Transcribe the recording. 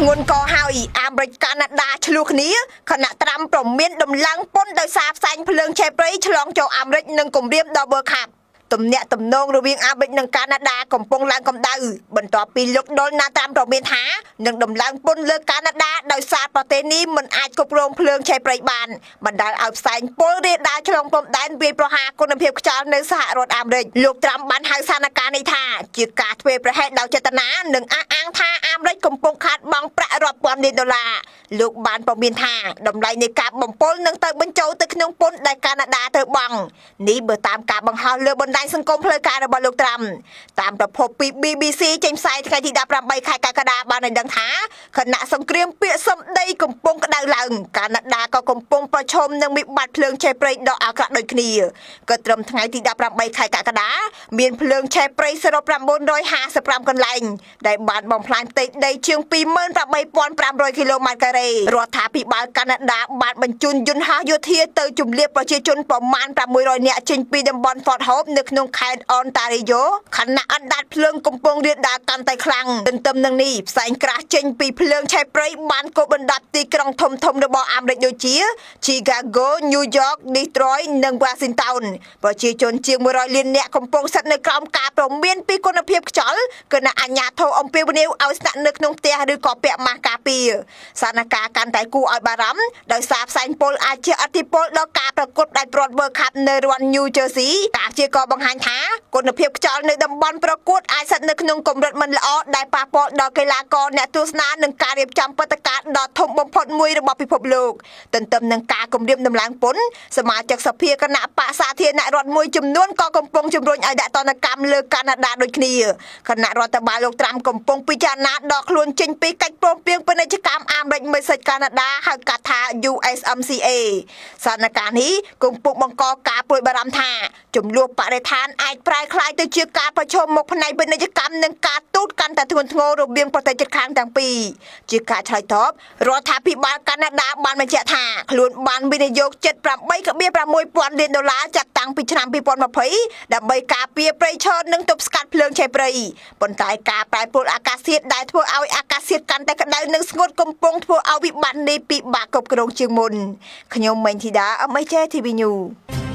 ធ្ងន់ក៏ហើយអាមេរិកកាណាដាឆ្លោះគ្នាខណៈត្រាំប្រមានដំឡើងពន្ធដោយសារផ្សែងភ្លើងឆេះព្រៃឆ្លងចូលអាមេរិកនិងគម្រាមដល់ World Cup ទំនាក់ទំនងរវាងអាមេរិកនិងកាណាដាកំពុងឡើងកម្ដៅបន្ទាប់ពីលោកដូណាល់ត្រាំប្រមានថានឹងដំឡើងពន្ធលើកាណាដាដោយសារប្រទេសនេះមិនអាចគ្រប់គ្រងភ្លើងឆេះព្រៃបានបណ្ដាលឲ្យផ្សែងពុលរាលដាលឆ្លងព្រំដែនវាយប្រហារគុណភាពខ្យល់នៅសហរដ្ឋអាមេរិកលោកត្រាំបានហៅស្ថានភាពនេះថាជាការធ្វេសប្រហែសដោយចេតនានិងអះអាងថាអាមេរិកកំពុងខាតបង់ប្រាក់រាប់ពាន់លានដុល្លារលោកបានប្រមានថាតម្លៃនៃការបំពុលនឹងទៅបញ្ចូលទៅក្នុងពន្ធដែលកាណាដាត្រូវបង់នេះបើតាមការបង្ហោះលើបណ្ដាញសង្គមផ្លូវការរបស់លោកត្រាំតាមប្រភពពី BBC ចេញផ្សាយថ្ងៃទី18ខែកក្កដាបានឲ្យដឹងថាខណៈសង្គ្រាមពាក្យសម្ដីកំពុងក្តៅឡើងកាណាដាក៏កំពុងប្រឈមនឹងវិបត្តិភ្លើងឆេះព្រៃដ៏អាក្រក់ដូចគ្នាក៏ត្រឹមថ្ងៃទី18ខែកក្កដាមានភ្លើងឆេះព្រៃសរុប955កន្លែងដែលបានបំផ្លាញផ្ទៃដីជាង 28,500 គីឡូម៉ែត្រការ៉េរដ្ឋាភិបាលកាណាដាបានបញ្ជូនយន្តហោះយោធាទៅជម្រាបប្រជាជនប្រមាណ600នាក់ចេញពីតំបន់ Fort Hope នៅក្នុងខេត្ត Ontario ខណៈអណ្ដាតភ្លើងកំពុងរាលដាលកាន់តែខ្លាំងទន្ទឹមនឹងនេះផ្សែងក្រាស់ចេញពីភ្លើងឆេះព្រៃបានកូរបណ្ដាប់ទីក្រុងធំៗរបស់អាមេរិកដូចជា Chicago, New York, Detroit និង Washington ប្រជាជនជាង100លាននាក់កំពុងស្ថិតនៅក្រោមការព្រមានពីគុណភាពខ្យល់គណៈអាជ្ញាធរអំពាវនាវឲ្យស្នាក់នៅក្នុងផ្ទះឬក៏ពាក់ម៉ាស់ការពារស្ថានភាពកាន់តែគួរឲ្យបារម្ភដោយសារផ្សែងពុលអាចជះឥទ្ធិពលដល់ការប្រកួតផ្ដាច់ព្រ័ត្រ World Cup នៅរដ្ឋ New Jersey ការព្យាករណ៍បង្ហាញថាគុណភាពខ្យល់នៅតំបន់ប្រកួតអាចស្ថិតនៅក្នុងកម្រិតមិនល្អដែលប៉ះពាល់ដល់កីឡាករអ្នកទស្សនានិងការរៀបចំព្រឹត្តិការណ៍ដ៏ធំបំផុតមួយរបស់ពិភពលោកទន្ទឹមនឹងការគម្រាមដំឡើងពន្ធសមាជិកសភាគណៈបក្សសាធារណរដ្ឋមួយចំនួនក៏កំពុងជំរុញឲ្យដាក់ទណ្ឌកម្មលើកាណាដាដូចគ្នាគណៈរដ្ឋបាលលោកត្រាំកំពុងពិចារណាដកខ្លួនចេញពីកិច្ចព្រមព្រៀងពាណិជ្ជកម្មអាមេរិកមិត្តសិទ្ធិកាណាដាហៅកាត់ថា USMCA ស្ថានភាពនេះកំពុងបង្កការព្រួយបារម្ភថាចំនួនបរិស្ថានអាចប្រែក្លាយទៅជាការប្រឈមមុខផ្នែកពាណិជ្ជកម្មនិងការទូតកាន់តែធ្ងន់ធ្ងររវាងប្រទេសជិតខាងទាំងពីរជាការឆ្លើយតបរដ្ឋាភិបាលកាណាដាបានបញ្ជាក់ថាខ្លួនបានវិនិយោគជិត 8.6 លានដុល្លារចាប់តាំងពីឆ្នាំ2020ដើម្បីការពារព្រៃឈើនិងទប់ស្កាត់ភ្លើងឆេះព្រៃប៉ុន្តែការប្រែប្រួលអាកាសធាតុដែលធ្វើឲ្យអាកាសធាតុកាន់តែក្តៅនិងស្ងួតកំពុងធ្វើឲ្យវិបត្តិនេះពិបាកគ្រប់គ្រងជាងមុនខ្ញុំមេងធីតា MHJ TV News